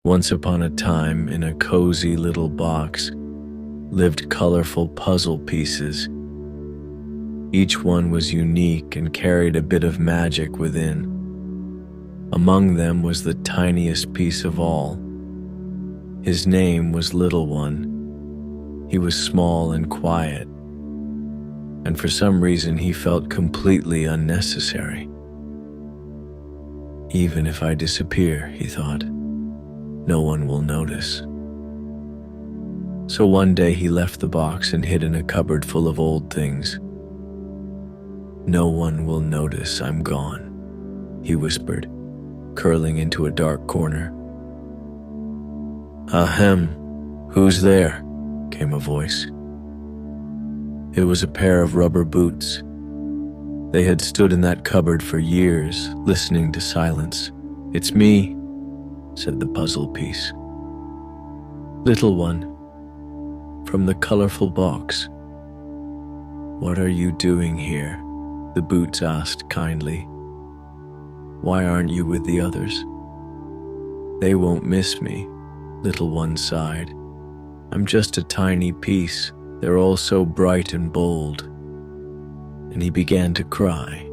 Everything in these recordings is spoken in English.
Once upon a time, in a cozy little box, lived colorful puzzle pieces. Each one was unique and carried a bit of magic within. Among them was the tiniest piece of all. His name was Little One. He was small and quiet, and for some reason he felt completely unnecessary. Even if I disappear, he thought, no one will notice. So one day he left the box and hid in a cupboard full of old things. "No one will notice I'm gone," he whispered, curling into a dark corner. "Ahem, who's there?" came a voice. It was a pair of rubber boots. They had stood in that cupboard for years, listening to silence. "It's me," said the puzzle piece. "Little One, from the colorful box." "What are you doing here?" the boots asked kindly. "Why aren't you with the others?" "They won't miss me," Little One sighed. "I'm just a tiny piece. They're all so bright and bold." And he began to cry.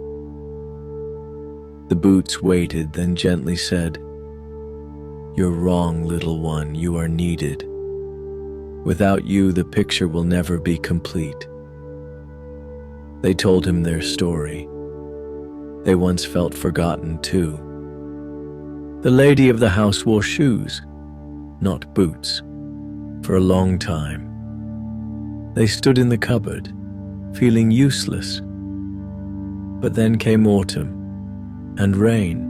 The boots waited, then gently said, "You're wrong, Little One. You are needed. Without you, the picture will never be complete." They told him their story. They once felt forgotten too. The lady of the house wore shoes, not boots, for a long time. They stood in the cupboard, feeling useless. But then came autumn and rain.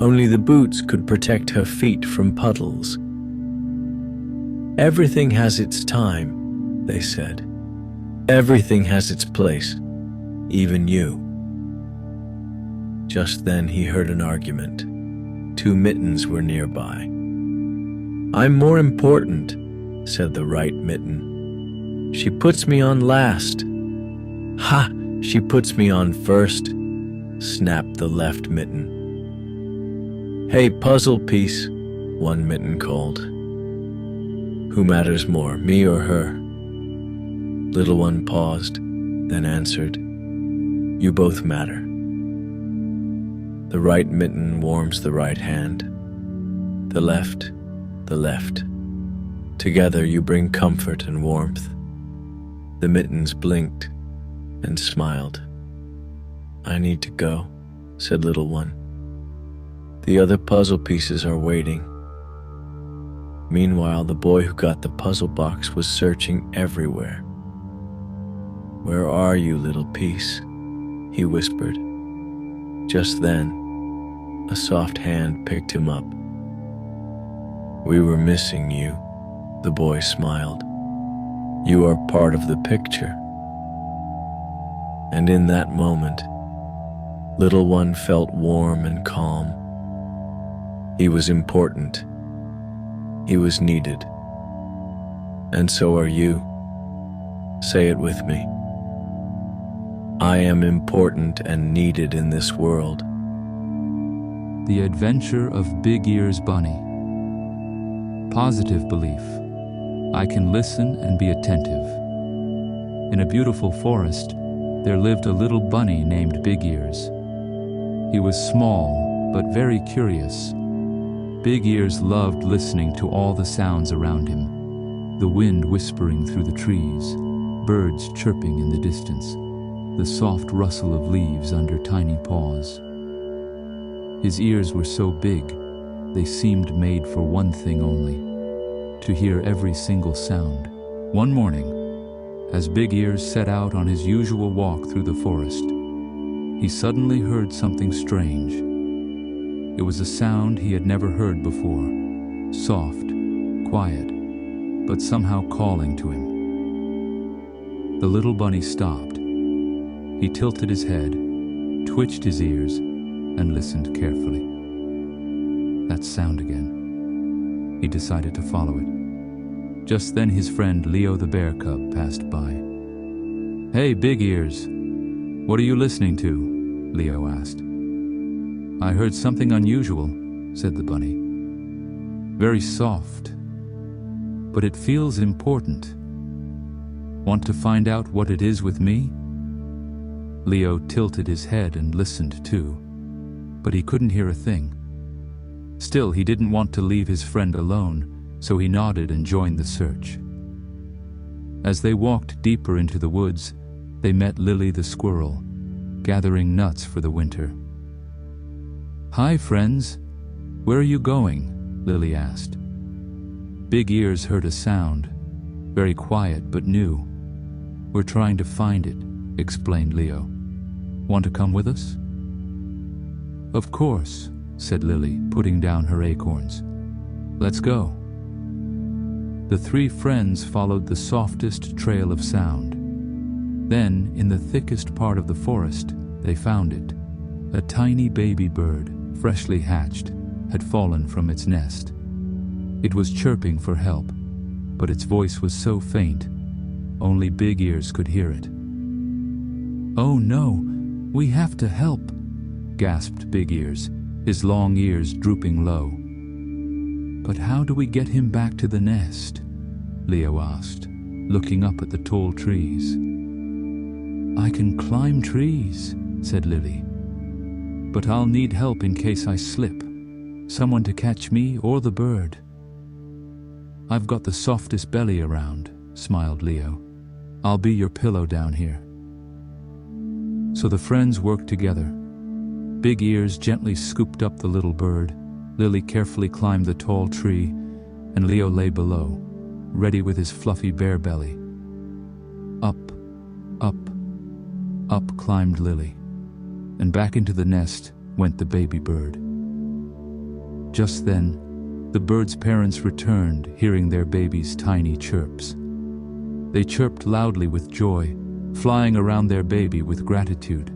Only the boots could protect her feet from puddles. "Everything has its time," they said. "Everything has its place, even you." Just then he heard an argument. Two mittens were nearby. "I'm more important," said the right mitten. "She puts me on last." "Ha! She puts me on first," snapped the left mitten. "Hey, puzzle piece," one mitten called. "Who matters more, me or her?" Little One paused, then answered, "You both matter." The right mitten warms the right hand, the left, the left. Together you bring comfort and warmth. The mittens blinked and smiled. "I need to go," said Little One. "The other puzzle pieces are waiting." Meanwhile, the boy who got the puzzle box was searching everywhere. "Where are you, little piece?" he whispered. Just then, a soft hand picked him up. "We were missing you," the boy smiled. "You are part of the picture." And in that moment, Little One felt warm and calm. He was important. He was needed. And so are you. Say it with me. I am important and needed in this world. The Adventure of Big Ear's Bunny. Positive belief. I can listen and be attentive. In a beautiful forest, there lived a little bunny named Big Ears. He was small, but very curious. Big Ears loved listening to all the sounds around him. The wind whispering through the trees, birds chirping in the distance, the soft rustle of leaves under tiny paws. His ears were so big, they seemed made for one thing only, to hear every single sound. One morning, as Big Ears set out on his usual walk through the forest, he suddenly heard something strange. It was a sound he had never heard before, soft, quiet, but somehow calling to him. The little bunny stopped. He tilted his head, twitched his ears, and listened carefully. That sound again. He decided to follow it. Just then his friend Leo the bear cub passed by. "Hey, Big Ears, what are you listening to?" Leo asked. "I heard something unusual," said the bunny. very soft, but it feels important. Want to find out what it is with me?" Leo tilted his head and listened too, but he couldn't hear a thing. Still, he didn't want to leave his friend alone, so he nodded and joined the search. As they walked deeper into the woods, they met Lily the squirrel, gathering nuts for the winter. "Hi, friends. Where are you going?" Lily asked. Big Ears heard a sound, very quiet but new. "We're trying to find it," explained Leo. "Want to come with us?" "Of course," said Lily, putting down her acorns. "Let's go." The three friends followed the softest trail of sound. Then, in the thickest part of the forest, they found it. A tiny baby bird, freshly hatched, had fallen from its nest. It was chirping for help, but its voice was so faint, only Big Ears could hear it. "Oh no, we have to help," gasped Big Ears, his long ears drooping low. "But how do we get him back to the nest?" Leo asked, looking up at the tall trees. "I can climb trees," said Lily. "But I'll need help in case I slip. Someone to catch me or the bird." "I've got the softest belly around," smiled Leo. "I'll be your pillow down here." So the friends worked together. Big Ears gently scooped up the little bird, Lily carefully climbed the tall tree, and Leo lay below, ready with his fluffy bare belly. Up, up, up climbed Lily, and back into the nest went the baby bird. Just then, the bird's parents returned, hearing their baby's tiny chirps. They chirped loudly with joy, flying around their baby with gratitude.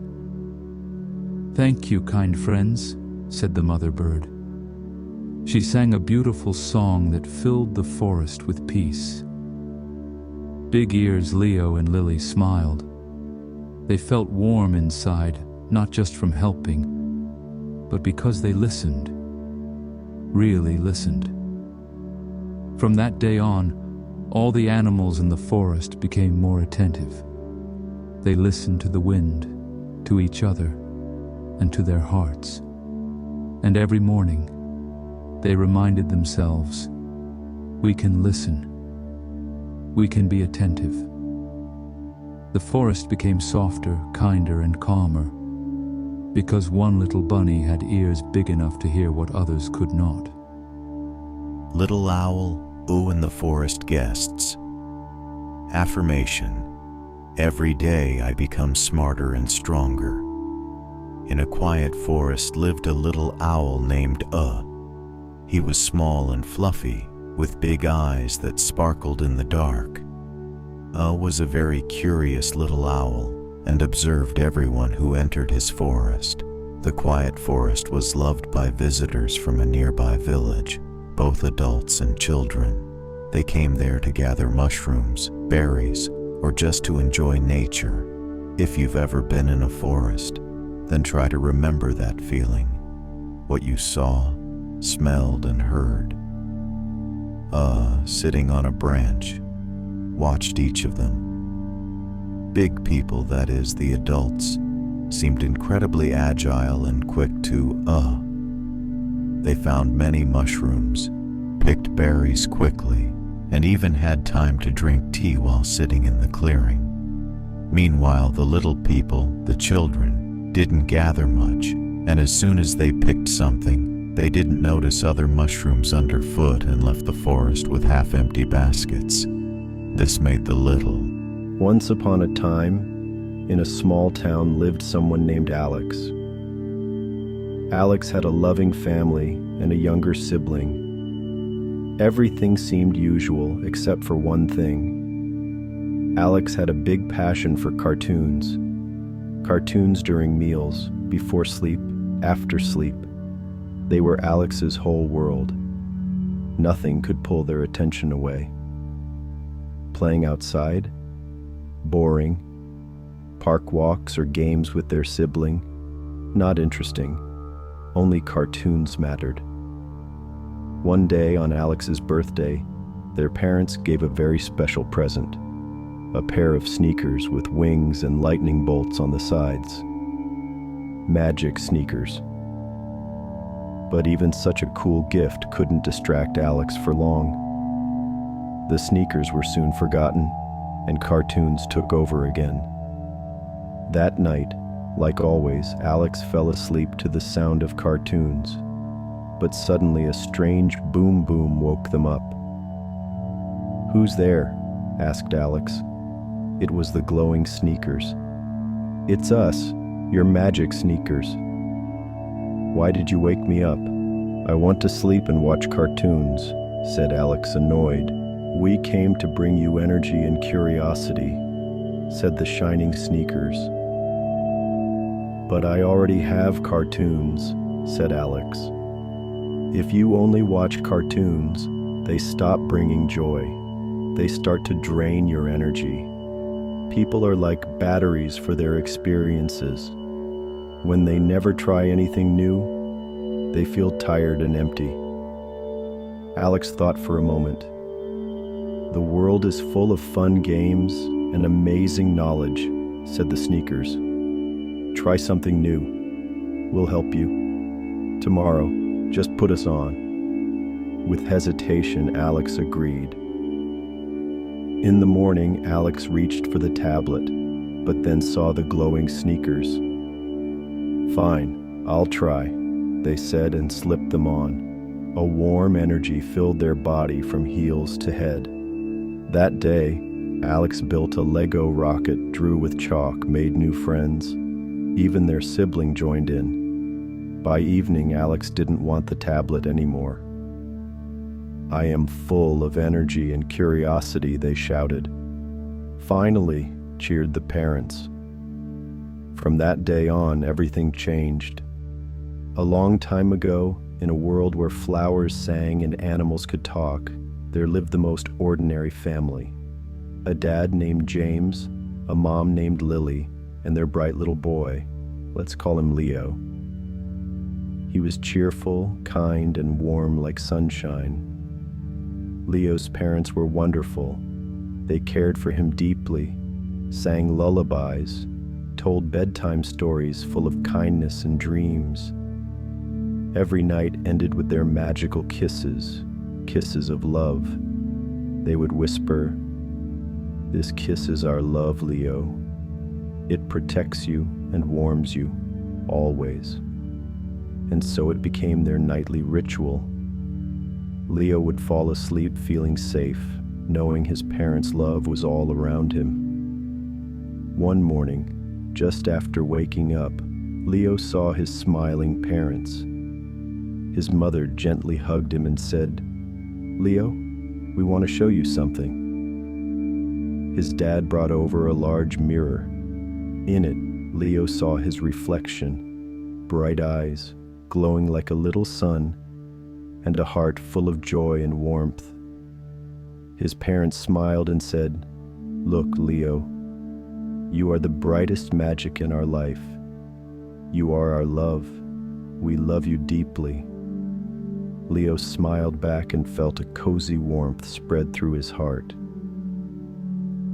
"Thank you, kind friends," said the mother bird. She sang a beautiful song that filled the forest with peace. Big Ears, Leo, and Lily smiled. They felt warm inside, not just from helping, but because they listened, really listened. From that day on, all the animals in the forest became more attentive. They listened to the wind, to each other, and to their hearts. And every morning, they reminded themselves, we can listen. We can be attentive. The forest became softer, kinder, and calmer, because one little bunny had ears big enough to hear what others could not. Little Owl, ooh, and the forest guests. Affirmation: every day I become smarter and stronger. In a quiet forest lived a little owl named He was small and fluffy, with big eyes that sparkled in the dark. Was a very curious little owl and observed everyone who entered his forest. The quiet forest was loved by visitors from a nearby village, both adults and children. They came there to gather mushrooms, berries, or just to enjoy nature. If you've ever been in a forest, then try to remember that feeling, what you saw, smelled, and heard. Sitting on a branch, watched each of them. Big people, that is, the adults, seemed incredibly agile and quick to They found many mushrooms, picked berries quickly, and even had time to drink tea while sitting in the clearing. Meanwhile, the little people, the children, didn't gather much, and as soon as they picked something, they didn't notice other mushrooms underfoot and left the forest with half-empty baskets. This made the little. Once upon a time, in a small town lived someone named Alex. Alex had a loving family and a younger sibling. Everything seemed usual except for one thing. Alex had a big passion for cartoons. Cartoons during meals, before sleep, after sleep. They were Alex's whole world. Nothing could pull their attention away. Playing outside? Boring. Park walks or games with their sibling? Not interesting. Only cartoons mattered. One day on Alex's birthday, their parents gave a very special present, a pair of sneakers with wings and lightning bolts on the sides. Magic sneakers. But even such a cool gift couldn't distract Alex for long. The sneakers were soon forgotten, and cartoons took over again. That night, like always, Alex fell asleep to the sound of cartoons, but suddenly a strange boom boom woke them up. "Who's there?" asked Alex. It was the glowing sneakers. "It's us, your magic sneakers." "Why did you wake me up?" "I want to sleep and watch cartoons," said Alex, annoyed. "We came to bring you energy and curiosity," said the shining sneakers. "But I already have cartoons," said Alex. "If you only watch cartoons, they stop bringing joy. They start to drain your energy. People are like batteries for their experiences. When they never try anything new, they feel tired and empty." Alex thought for a moment. "The world is full of fun games and amazing knowledge," said the sneakers. "Try something new. We'll help you. Tomorrow, just put us on." With hesitation, Alex agreed. In the morning, Alex reached for the tablet, but then saw the glowing sneakers. "Fine, I'll try," they said and slipped them on. A warm energy filled their body from heels to head. That day, Alex built a Lego rocket, drew with chalk, made new friends. Even their sibling joined in. By evening, Alex didn't want the tablet anymore. "I am full of energy and curiosity," they shouted. "Finally," cheered the parents. From that day on, everything changed. A long time ago, in a world where flowers sang and animals could talk, there lived the most ordinary family. A dad named James, a mom named Lily, and their bright little boy. Let's call him Leo. He was cheerful, kind, and warm like sunshine. Leo's parents were wonderful. They cared for him deeply, sang lullabies, told bedtime stories full of kindness and dreams. Every night ended with their magical kisses, kisses of love. They would whisper, "This kiss is our love, Leo. It protects you and warms you, always." And so it became their nightly ritual. Leo would fall asleep feeling safe, knowing his parents' love was all around him. One morning, just after waking up, Leo saw his smiling parents. His mother gently hugged him and said, "Leo, we want to show you something." His dad brought over a large mirror. In it, Leo saw his reflection, bright eyes, glowing like a little sun, and a heart full of joy and warmth. His parents smiled and said, "Look, Leo, you are the brightest magic in our life. You are our love. We love you deeply." Leo smiled back and felt a cozy warmth spread through his heart.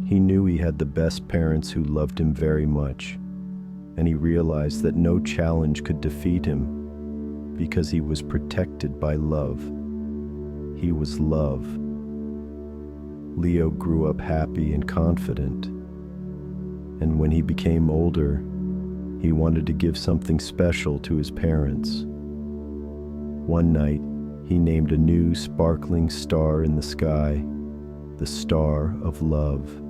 He knew he had the best parents who loved him very much, and he realized that no challenge could defeat him because he was protected by love. He was love. Leo grew up happy and confident, and when he became older, he wanted to give something special to his parents. One night, he named a new sparkling star in the sky, the Star of Love.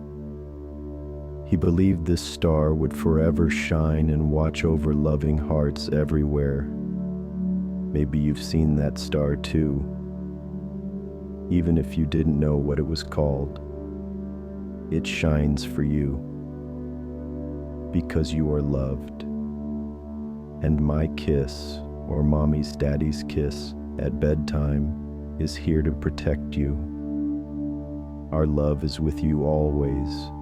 He believed this star would forever shine and watch over loving hearts everywhere. Maybe you've seen that star too, even if you didn't know what it was called. It shines for you because you are loved. And my kiss, or mommy's daddy's kiss at bedtime, is here to protect you. Our love is with you always.